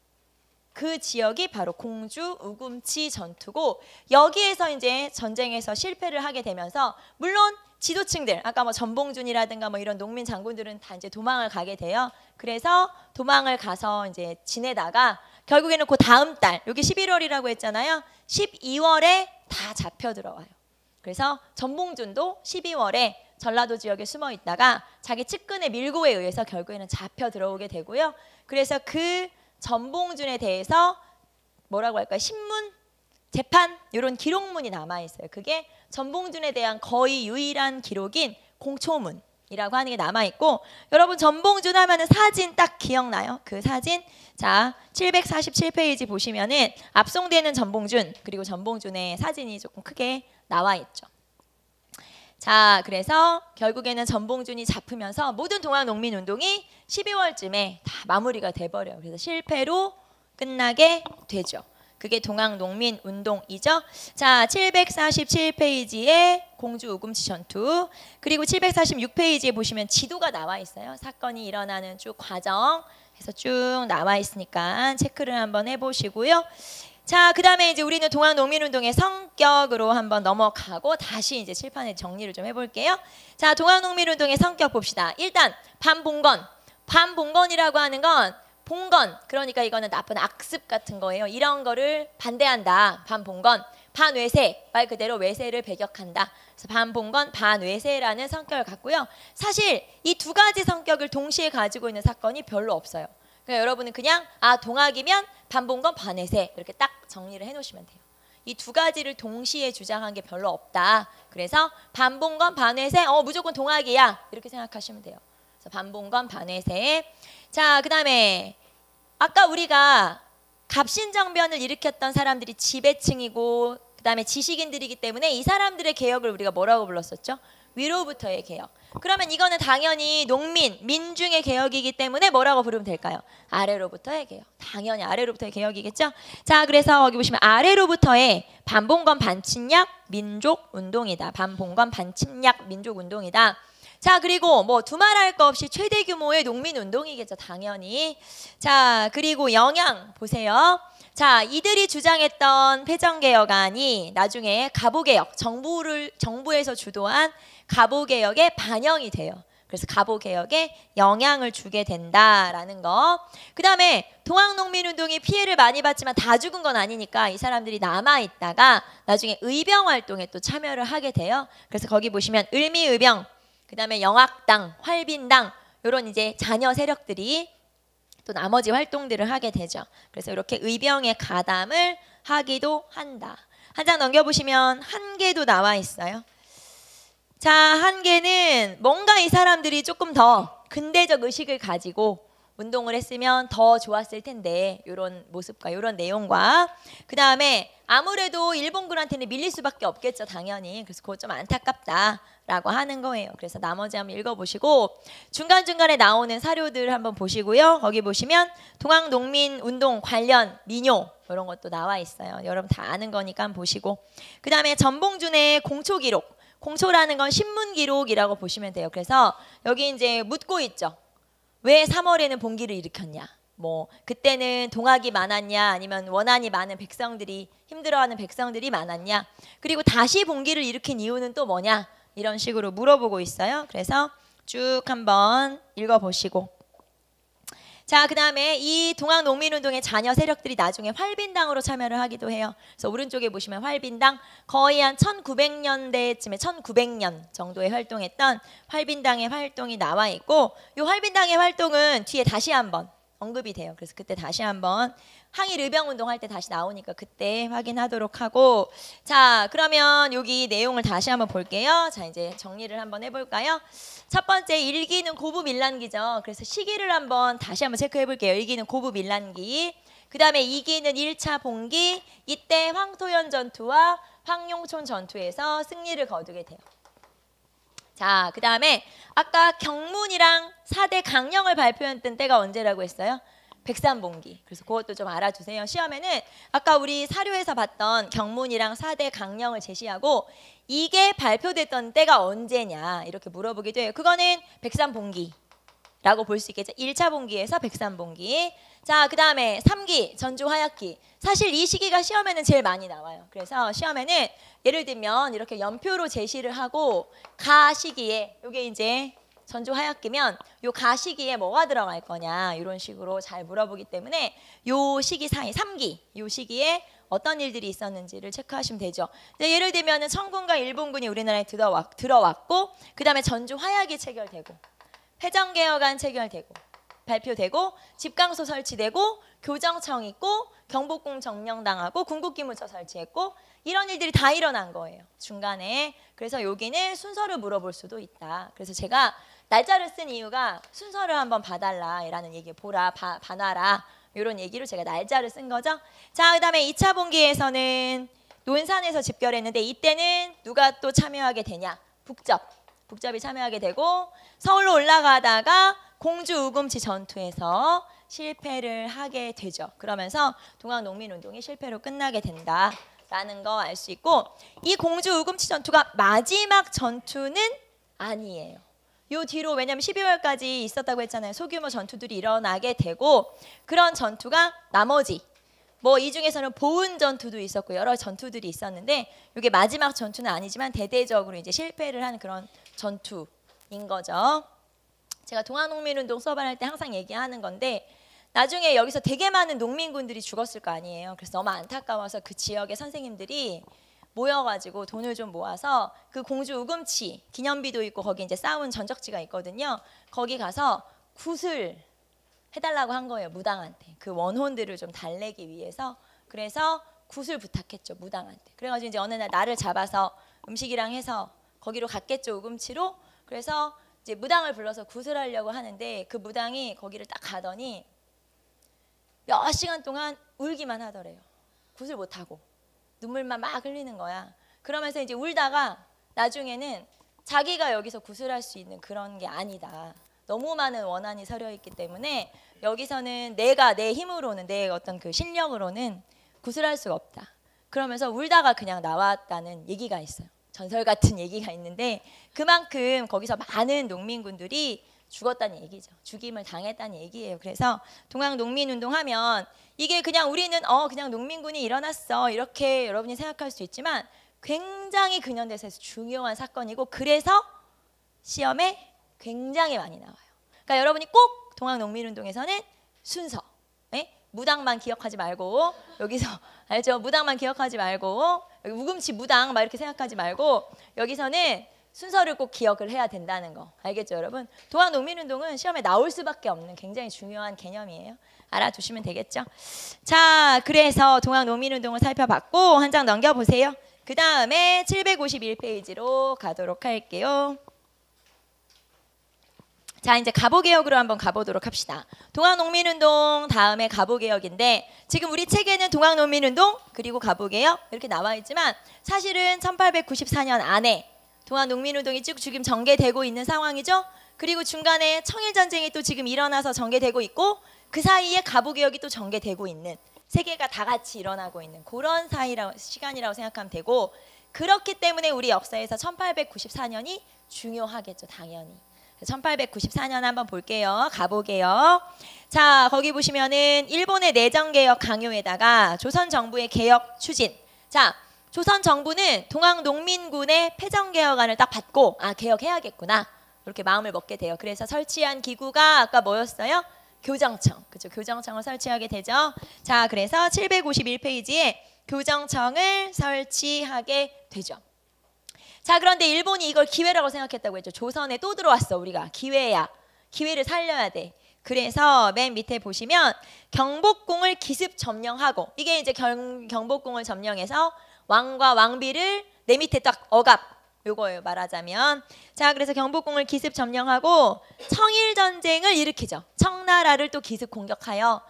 그 지역이 바로 공주 우금치 전투고, 여기에서 이제 전쟁에서 실패를 하게 되면서 물론 지도층들, 아까 뭐 전봉준이라든가 뭐 이런 농민 장군들은 다 이제 도망을 가게 돼요. 그래서 도망을 가서 이제 지내다가 결국에는 그 다음 달, 여기 11월이라고 했잖아요. 12월에 다 잡혀 들어와요. 그래서 전봉준도 12월에 전라도 지역에 숨어 있다가 자기 측근의 밀고에 의해서 결국에는 잡혀 들어오게 되고요. 그래서 그 전봉준에 대해서 뭐라고 할까요? 신문, 재판 이런 기록문이 남아 있어요. 그게 전봉준에 대한 거의 유일한 기록인 공초문이라고 하는 게 남아 있고, 여러분 전봉준 하면은 사진 딱 기억나요? 그 사진. 자, 747페이지 보시면은 압송되는 전봉준, 그리고 전봉준의 사진이 조금 크게 나와 있죠. 자, 그래서 결국에는 전봉준이 잡히면서 모든 동학농민운동이 12월쯤에 다 마무리가 돼버려요. 그래서 실패로 끝나게 되죠. 그게 동학농민운동이죠. 자, 747페이지에 공주 우금치 전투, 그리고 746페이지에 보시면 지도가 나와 있어요. 사건이 일어나는 쭉 과정 해서 쭉 나와 있으니까 체크를 한번 해보시고요. 자, 그 다음에 이제 우리는 동학농민운동의 성격으로 한번 넘어가고 다시 이제 칠판에 정리를 좀 해볼게요. 자, 동학농민운동의 성격 봅시다. 일단 반봉건. 반봉건이라고 하는 건 봉건, 그러니까 이거는 나쁜 악습 같은 거예요. 이런 거를 반대한다. 반봉건. 반외세, 말 그대로 외세를 배격한다. 그래서 반봉건, 반외세라는 성격을 갖고요. 사실 이 두 가지 성격을 동시에 가지고 있는 사건이 별로 없어요. 그러니까 여러분은 그냥 동학이면 반봉건, 반외세 이렇게 딱 정리를 해놓으시면 돼요. 이 두 가지를 동시에 주장한 게 별로 없다. 그래서 반봉건, 반외세, 무조건 동학이야 이렇게 생각하시면 돼요. 그래서 반봉건, 반외세. 자, 그 다음에 아까 우리가 갑신정변을 일으켰던 사람들이 지배층이고 그 다음에 지식인들이기 때문에 이 사람들의 개혁을 우리가 뭐라고 불렀었죠? 위로부터의 개혁. 그러면 이거는 당연히 농민, 민중의 개혁이기 때문에 뭐라고 부르면 될까요? 아래로부터의 개혁. 당연히 아래로부터의 개혁이겠죠? 자, 그래서 여기 보시면 아래로부터의 반봉건 반침략 민족운동이다. 반봉건 반침략 민족운동이다. 자, 그리고 뭐 두말할 거 없이 최대 규모의 농민운동이겠죠. 당연히. 자, 그리고 영향 보세요. 자, 이들이 주장했던 패전개혁안이 나중에 갑오개혁, 정부에서 주도한 갑오개혁에 반영이 돼요. 그래서 갑오개혁에 영향을 주게 된다라는 거. 그 다음에 동학농민운동이 피해를 많이 받지만 다 죽은 건 아니니까 이 사람들이 남아있다가 나중에 의병활동에 또 참여를 하게 돼요. 그래서 거기 보시면 을미의병, 그 다음에 영학당, 활빈당 이런 이제 자녀 세력들이 또 나머지 활동들을 하게 되죠. 그래서 이렇게 의병에 가담을 하기도 한다. 한 장 넘겨보시면 한계도 나와 있어요. 자, 한계는 뭔가 이 사람들이 조금 더 근대적 의식을 가지고 운동을 했으면 더 좋았을 텐데, 이런 모습과 이런 내용과 그 다음에 아무래도 일본군한테는 밀릴 수밖에 없겠죠. 당연히. 그래서 그거 좀 안타깝다라고 하는 거예요. 그래서 나머지 한번 읽어보시고 중간중간에 나오는 사료들 한번 보시고요. 거기 보시면 동학농민운동 관련 민요 이런 것도 나와 있어요. 여러분 다 아는 거니까 한번 보시고, 그 다음에 전봉준의 공초기록. 공초라는 건 신문기록이라고 보시면 돼요. 그래서 여기 이제 묻고 있죠. 왜 3월에는 봉기를 일으켰냐? 뭐 그때는 동학이 많았냐? 아니면 원한이 많은 백성들이, 힘들어하는 백성들이 많았냐? 그리고 다시 봉기를 일으킨 이유는 또 뭐냐? 이런 식으로 물어보고 있어요. 그래서 쭉 한번 읽어보시고, 자, 그 다음에 이 동학농민운동의 자녀 세력들이 나중에 활빈당으로 참여를 하기도 해요. 그래서 오른쪽에 보시면 활빈당 거의 한 1900년대쯤에 1900년 정도에 활동했던 활빈당의 활동이 나와 있고, 이 활빈당의 활동은 뒤에 다시 한번 언급이 돼요. 그래서 그때 다시 한번 항일 의병운동 할 때 다시 나오니까 그때 확인하도록 하고, 자, 그러면 여기 내용을 다시 한번 볼게요. 자, 이제 정리를 한번 해볼까요? 첫 번째, 1기는 고부밀란기죠. 그래서 시기를 한번 다시 한번 체크해 볼게요. 1기는 고부밀란기. 그 다음에 2기는 1차 봉기. 이때 황토현 전투와 황룡촌 전투에서 승리를 거두게 돼요. 자, 그 다음에 아까 경문이랑 4대 강령을 발표했던 때가 언제라고 했어요? 백삼봉기. 그래서 그것도 좀 알아두세요. 시험에는 아까 우리 사료에서 봤던 경문이랑 4대 강령을 제시하고 이게 발표됐던 때가 언제냐 이렇게 물어보기도 해요. 그거는 백삼봉기라고 볼 수 있겠죠. 1차 봉기에서 백삼봉기. 자, 그 다음에 3기 전주화약기. 사실 이 시기가 시험에는 제일 많이 나와요. 그래서 시험에는 예를 들면 이렇게 연표로 제시를 하고 가 시기에 이게 이제 전주화약기면 요 가 시기에 뭐가 들어갈 거냐 이런 식으로 잘 물어보기 때문에 요 시기 사이 3기 요 시기에 어떤 일들이 있었는지를 체크하시면 되죠. 예를 들면 청군과 일본군이 우리나라에 들어왔고 그 다음에 전주화약이 체결되고 패정개혁안 체결되고 발표되고 집강소 설치되고 교정청 있고 경복궁 점령당하고 궁극기무처 설치했고 이런 일들이 다 일어난 거예요. 중간에. 그래서 여기는 순서를 물어볼 수도 있다. 그래서 제가 날짜를 쓴 이유가 순서를 한번 봐달라라는 얘기, 보라, 봐놔라 이런 얘기로 제가 날짜를 쓴 거죠. 자, 그 다음에 2차 봉기에서는 논산에서 집결했는데 이때는 누가 또 참여하게 되냐? 북접이 참여하게 되고 서울로 올라가다가 공주 우금치 전투에서 실패를 하게 되죠. 그러면서 동학농민운동이 실패로 끝나게 된다라는 거 알 수 있고 이 공주 우금치 전투가 마지막 전투는 아니에요. 요 뒤로 왜냐면 12월까지 있었다고 했잖아요. 소규모 전투들이 일어나게 되고 그런 전투가 나머지 뭐 이 중에서는 보은 전투도 있었고 여러 전투들이 있었는데 이게 마지막 전투는 아니지만 대대적으로 이제 실패를 한 그런 전투인 거죠. 제가 동학농민운동 수업할 때 항상 얘기하는 건데 나중에 여기서 되게 많은 농민군들이 죽었을 거 아니에요. 그래서 너무 안타까워서 그 지역의 선생님들이 모여가지고 돈을 좀 모아서 그 공주 우금치 기념비도 있고 거기 이제 싸운 전적지가 있거든요. 거기 가서 굿을 해달라고 한 거예요. 무당한테. 그 원혼들을 좀 달래기 위해서. 그래서 굿을 부탁했죠. 무당한테. 그래가지고 이제 어느 날 나를 잡아서 음식이랑 해서 거기로 갔겠죠. 우금치로. 그래서 이제 무당을 불러서 굿을 하려고 하는데 그 무당이 거기를 딱 가더니 몇 시간 동안 울기만 하더래요. 굿을 못하고. 눈물만 막 흘리는 거야. 그러면서 이제 울다가 나중에는 자기가 여기서 굿을 할 수 있는 그런 게 아니다. 너무 많은 원한이 서려 있기 때문에 여기서는 내가 내 힘으로는 내 어떤 그 실력으로는 굿을 할 수가 없다. 그러면서 울다가 그냥 나왔다는 얘기가 있어요. 전설 같은 얘기가 있는데 그만큼 거기서 많은 농민군들이 죽었다는 얘기죠. 죽임을 당했다는 얘기예요. 그래서 동학농민운동 하면 이게 그냥 우리는 그냥 농민군이 일어났어 이렇게 여러분이 생각할 수 있지만 굉장히 근현대사에서 중요한 사건이고 그래서 시험에 굉장히 많이 나와요. 그러니까 여러분이 꼭 동학농민운동에서는 순서 무당만 기억하지 말고 여기서 알죠? 무당만 기억하지 말고 여기 우금치 무당 막 이렇게 생각하지 말고 여기서는 순서를 꼭 기억을 해야 된다는 거 알겠죠 여러분? 동학농민운동은 시험에 나올 수밖에 없는 굉장히 중요한 개념이에요. 알아두시면 되겠죠? 자, 그래서 동학농민운동을 살펴봤고 한 장 넘겨보세요. 그 다음에 751페이지로 가도록 할게요. 자, 이제 가보개혁으로 한번 가보도록 합시다. 동학농민운동 다음에 가보개혁인데 지금 우리 책에는 동학농민운동 그리고 가보개혁 이렇게 나와 있지만 사실은 1894년 안에 동학농민운동이 쭉 지금 전개되고 있는 상황이죠. 그리고 중간에 청일전쟁이 또 지금 일어나서 전개되고 있고 그 사이에 가보개혁이 또 전개되고 있는 세 개가 다 같이 일어나고 있는 그런 시간이라고 생각하면 되고 그렇기 때문에 우리 역사에서 1894년이 중요하겠죠. 당연히. 1894년 한번 볼게요. 가보게요. 자, 거기 보시면은 일본의 내정개혁 강요에다가 조선 정부의 개혁 추진. 자, 조선 정부는 동학농민군의 패정개혁안을 딱 받고 개혁해야겠구나 이렇게 마음을 먹게 돼요. 그래서 설치한 기구가 아까 뭐였어요? 교정청. 그죠? 교정청을 설치하게 되죠. 자, 그래서 751페이지에 교정청을 설치하게 되죠. 자, 그런데 일본이 이걸 기회라고 생각했다고 했죠. 조선에 또 들어왔어. 우리가 기회야. 기회를 살려야 돼. 그래서 맨 밑에 보시면 경복궁을 기습 점령하고 이게 이제 경복궁을 점령해서 왕과 왕비를 내 밑에 딱 억압 요거예요. 말하자면. 자, 그래서 경복궁을 기습 점령하고 청일전쟁을 일으키죠. 청나라를 또 기습 공격하여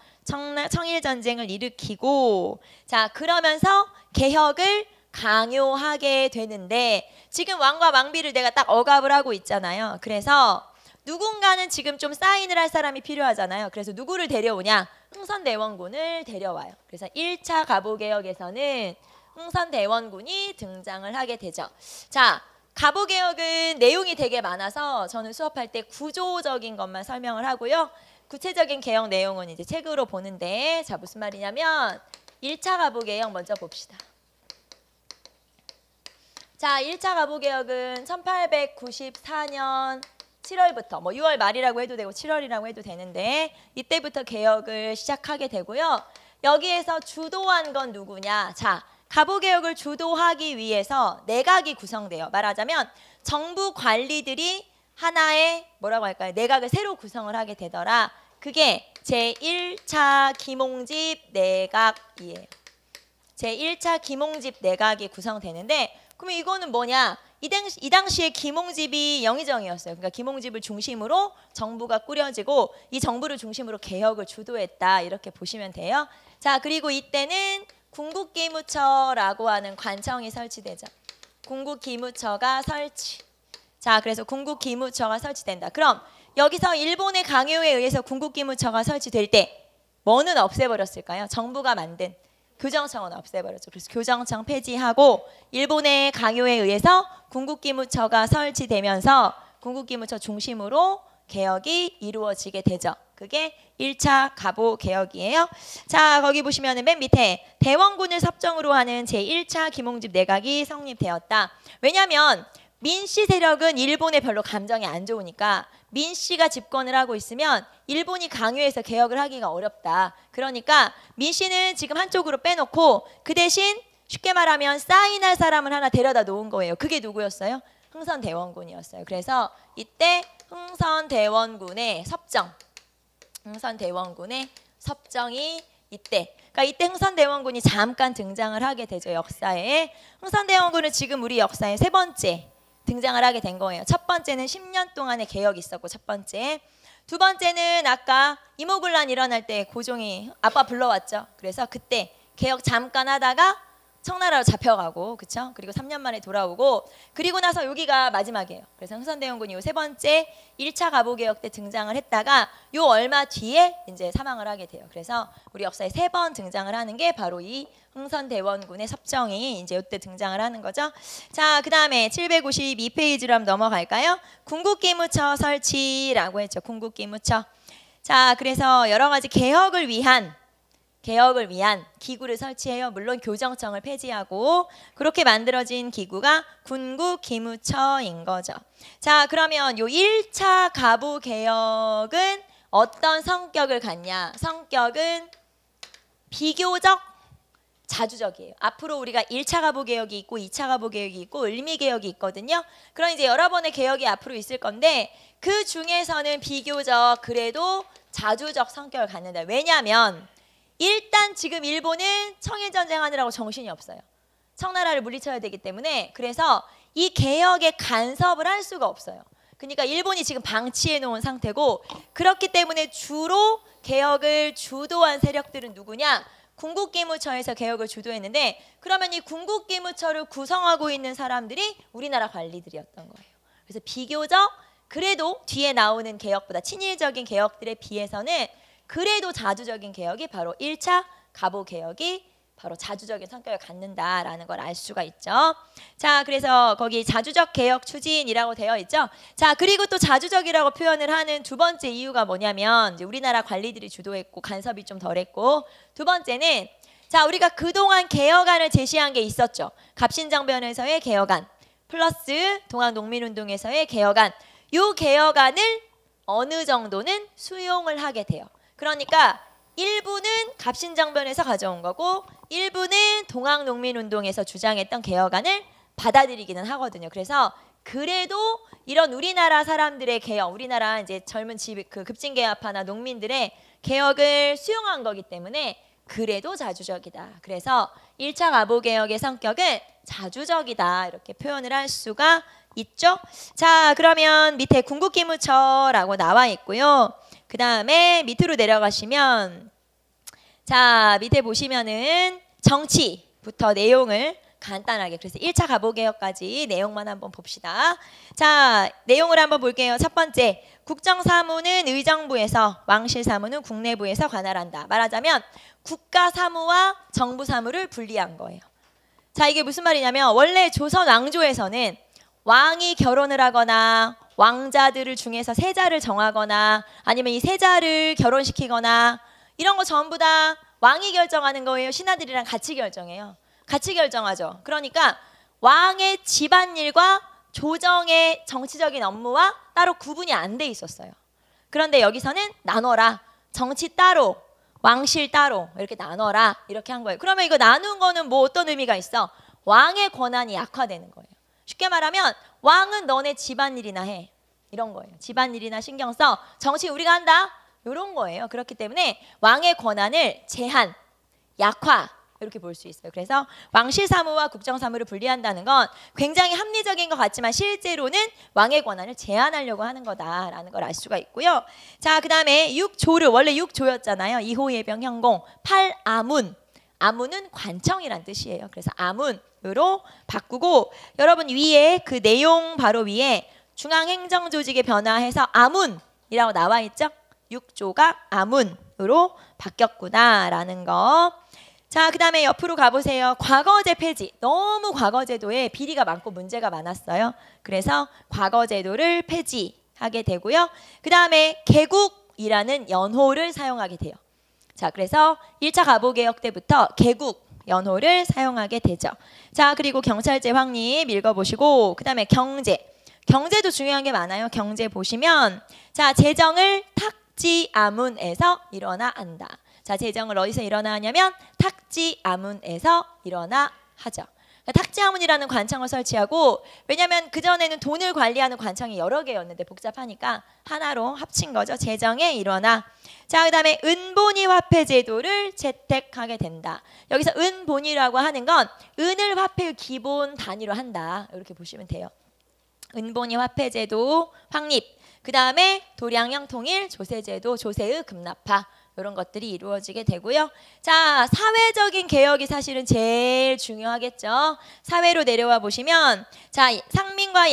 청일전쟁을 일으키고 자, 그러면서 개혁을 강요하게 되는데 지금 왕과 왕비를 내가 딱 억압을 하고 있잖아요. 그래서 누군가는 지금 좀 사인을 할 사람이 필요하잖아요. 그래서 누구를 데려오냐? 흥선대원군을 데려와요. 그래서 1차 가보개혁에서는 흥선대원군이 등장을 하게 되죠. 자, 가보개혁은 내용이 되게 많아서 저는 수업할 때 구조적인 것만 설명을 하고요. 구체적인 개혁 내용은 이제 책으로 보는데, 자, 무슨 말이냐면 1차 가보개혁 먼저 봅시다. 자, 1차 가보개혁은 1894년 7월부터, 뭐 6월 말이라고 해도 되고 7월이라고 해도 되는데, 이때부터 개혁을 시작하게 되고요. 여기에서 주도한 건 누구냐? 자, 가보개혁을 주도하기 위해서 내각이 구성돼요. 말하자면 정부 관리들이 하나의 뭐라고 할까요? 내각을 새로 구성을 하게 되더라. 그게 제1차 김홍집 내각이에요. 제1차 김홍집 내각이 구성되는데, 그러면 이거는 뭐냐? 이 당시에 김홍집이 영의정이었어요. 그러니까 김홍집을 중심으로 정부가 꾸려지고 이 정부를 중심으로 개혁을 주도했다. 이렇게 보시면 돼요. 자, 그리고 이때는 궁극기무처라고 하는 관청이 설치되죠. 궁극기무처가 설치. 자, 그래서 궁극기무처가 설치된다. 그럼 여기서 일본의 강요에 의해서 궁극기무처가 설치될 때 뭐는 없애버렸을까요? 정부가 만든 교정청은 없애버렸죠. 그래서 교정청 폐지하고 일본의 강요에 의해서 궁극기무처가 설치되면서 궁극기무처 중심으로 개혁이 이루어지게 되죠. 그게 1차 가보개혁이에요. 자, 거기 보시면 맨 밑에 대원군을 섭정으로 하는 제1차 김홍집 내각이 성립되었다. 왜냐하면 민씨 세력은 일본에 별로 감정이 안 좋으니까 민씨가 집권을 하고 있으면 일본이 강요해서 개혁을 하기가 어렵다. 그러니까 민씨는 지금 한쪽으로 빼놓고 그 대신 쉽게 말하면 사인할 사람을 하나 데려다 놓은 거예요. 그게 누구였어요? 흥선대원군이었어요. 그래서 이때 흥선대원군의 섭정이 이때, 그러니까 이때 흥선대원군이 잠깐 등장을 하게 되죠. 역사에. 흥선대원군은 지금 우리 역사의 세 번째 등장을 하게 된 거예요. 첫 번째는 10년 동안의 개혁이 있었고, 첫 번째. 두 번째는 아까 이모군란 일어날 때 고종이 아빠 불러왔죠. 그래서 그때 개혁 잠깐 하다가 청나라로 잡혀가고, 그쵸? 그리고 3년 만에 돌아오고, 그리고 나서 여기가 마지막이에요. 그래서 흥선대원군이 요 세 번째 1차 가보개혁 때 등장을 했다가 요 얼마 뒤에 이제 사망을 하게 돼요. 그래서 우리 역사에 3번 등장을 하는 게 바로 이 흥선대원군의 섭정이 이제 이때 등장을 하는 거죠. 자, 그 다음에 752페이지로 한번 넘어갈까요? 궁극기무처 설치라고 했죠. 궁극기무처. 자, 그래서 여러 가지 개혁을 위한 기구를 설치해요. 물론 교정청을 폐지하고 그렇게 만들어진 기구가 군국기무처인 거죠. 자, 그러면 요 1차 가부개혁은 어떤 성격을 갖냐? 성격은 비교적 자주적이에요. 앞으로 우리가 1차 가부개혁이 있고 2차 가부개혁이 있고 을미개혁이 있거든요. 그럼 이제 여러 번의 개혁이 앞으로 있을 건데 그 중에서는 비교적 그래도 자주적 성격을 갖는다. 왜냐하면 일단 지금 일본은 청일전쟁 하느라고 정신이 없어요. 청나라를 물리쳐야 되기 때문에. 그래서 이 개혁에 간섭을 할 수가 없어요. 그러니까 일본이 지금 방치해 놓은 상태고, 그렇기 때문에 주로 개혁을 주도한 세력들은 누구냐? 궁극기무처에서 개혁을 주도했는데, 그러면 이 궁극기무처를 구성하고 있는 사람들이 우리나라 관리들이었던 거예요. 그래서 비교적 그래도 뒤에 나오는 개혁보다 친일적인 개혁들에 비해서는 그래도 자주적인 개혁이 바로 1차 가보개혁이 바로 자주적인 성격을 갖는다라는 걸 알 수가 있죠. 자, 그래서 거기 자주적 개혁 추진이라고 되어 있죠. 자, 그리고 또 자주적이라고 표현을 하는 두 번째 이유가 뭐냐면 이제 우리나라 관리들이 주도했고 간섭이 좀 덜했고, 두 번째는 자, 우리가 그동안 개혁안을 제시한 게 있었죠. 갑신정변에서의 개혁안 플러스 동학농민운동에서의 개혁안. 요 개혁안을 어느 정도는 수용을 하게 돼요. 그러니까 일부는 갑신정변에서 가져온 거고 일부는 동학농민운동에서 주장했던 개혁안을 받아들이기는 하거든요. 그래서 그래도 이런 우리나라 사람들의 개혁, 우리나라 이제 젊은 급진개혁파나 농민들의 개혁을 수용한 거기 때문에 그래도 자주적이다. 그래서 1차 가보개혁의 성격은 자주적이다. 이렇게 표현을 할 수가 있죠. 자, 그러면 밑에 궁극기무처라고 나와 있고요. 그 다음에 밑으로 내려가시면 자, 밑에 보시면은 정치부터 내용을 간단하게. 그래서 1차 가보개혁까지 내용만 한번 봅시다. 자, 내용을 한번 볼게요. 첫 번째, 국정사무는 의정부에서, 왕실사무는 국내부에서 관할한다. 말하자면 국가사무와 정부사무를 분리한 거예요. 자, 이게 무슨 말이냐면 원래 조선 왕조에서는 왕이 결혼을 하거나 왕자들을 중에서 세자를 정하거나 아니면 이 세자를 결혼시키거나 이런 거 전부 다 왕이 결정하는 거예요? 신하들이랑 같이 결정해요? 같이 결정하죠. 그러니까 왕의 집안일과 조정의 정치적인 업무와 따로 구분이 안 돼 있었어요. 그런데 여기서는 나눠라. 정치 따로, 왕실 따로 이렇게 나눠라. 이렇게 한 거예요. 그러면 이거 나눈 거는 뭐 어떤 의미가 있어? 왕의 권한이 약화되는 거예요. 쉽게 말하면 왕은 너네 집안일이나 해. 이런 거예요. 집안일이나 신경 써. 정치 우리가 한다. 이런 거예요. 그렇기 때문에 왕의 권한을 제한, 약화 이렇게 볼 수 있어요. 그래서 왕실사무와 국정사무를 분리한다는 건 굉장히 합리적인 것 같지만 실제로는 왕의 권한을 제한하려고 하는 거다라는 걸 알 수가 있고요. 자, 그 다음에 6조를 원래 6조였잖아요. 2호 예병 현공 8아문. 아문은 관청이란 뜻이에요. 그래서 아문으로 바꾸고 여러분 위에 그 내용 바로 위에 중앙행정조직에 변화해서 아문이라고 나와 있죠. 6조가 아문으로 바뀌었구나라는 거. 자, 그 다음에 옆으로 가보세요. 과거제 폐지. 너무 과거제도에 비리가 많고 문제가 많았어요. 그래서 과거제도를 폐지하게 되고요. 그 다음에 개국이라는 연호를 사용하게 돼요. 자, 그래서 1차 가보개혁 때부터 개국 연호를 사용하게 되죠. 자, 그리고 경찰제 확립 읽어보시고 그 다음에 경제. 경제도 중요한 게 많아요. 경제 보시면 자, 재정을 탁지아문에서 일어나 한다. 자, 재정을 어디서 일어나 하냐면 탁지아문에서 일어나 하죠. 탁지아문이라는 관청을 설치하고 왜냐하면 그전에는 돈을 관리하는 관청이 여러 개였는데 복잡하니까 하나로 합친 거죠. 재정에 일어나. 자, 그 다음에 은본위 화폐 제도를 채택하게 된다. 여기서 은본위라고 하는 건 은을 화폐의 기본 단위로 한다. 이렇게 보시면 돼요. 은본위 화폐 제도 확립. 그 다음에 도량형 통일, 조세제도, 조세의 급납화. 이런 것들이 이루어지게 되고요. 자, 사회적인 개혁이 사실은 제일 중요하겠죠. 사회로 내려와 보시면 자, 상민과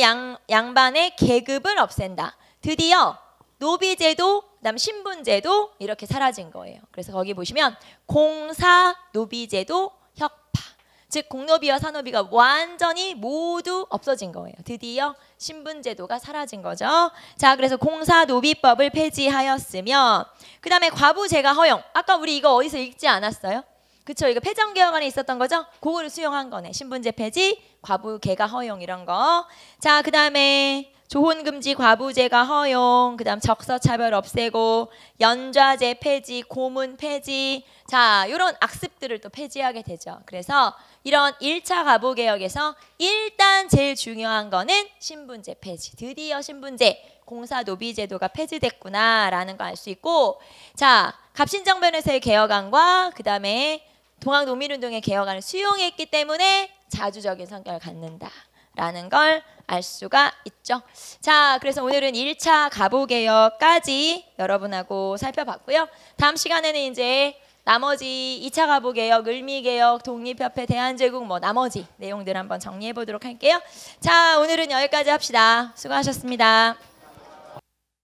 양반의 계급을 없앤다. 드디어 노비제도, 그다음 신분제도 이렇게 사라진 거예요. 그래서 거기 보시면 공사 노비제도 혁파. 즉 공노비와 사노비가 완전히 모두 없어진 거예요. 드디어 신분제도가 사라진 거죠. 자, 그래서 공사노비법을 폐지하였으며 그 다음에 과부제가 허용. 아까 우리 이거 어디서 읽지 않았어요? 그쵸? 이거 패정개혁안에 있었던 거죠? 그거를 수용한 거네. 신분제 폐지, 과부개가 허용 이런 거. 자, 그 다음에 조혼금지 과부제가 허용, 그 다음 적서차별 없애고 연좌제 폐지, 고문 폐지. 자, 이런 악습들을 또 폐지하게 되죠. 그래서 이런 1차 가보개혁에서 일단 제일 중요한 거는 신분제 폐지. 드디어 신분제, 공사노비제도가 폐지됐구나라는 거 알 수 있고 자, 갑신정변에서의 개혁안과 그 다음에 동학농민운동의 개혁안을 수용했기 때문에 자주적인 성격을 갖는다라는 걸 알 수가 있죠. 자, 그래서 오늘은 1차 가보개혁까지 여러분하고 살펴봤고요. 다음 시간에는 이제 나머지 2차 가보개혁, 을미개혁, 독립협회, 대한제국 뭐 나머지 내용들 한번 정리해 보도록 할게요. 자, 오늘은 여기까지 합시다. 수고하셨습니다.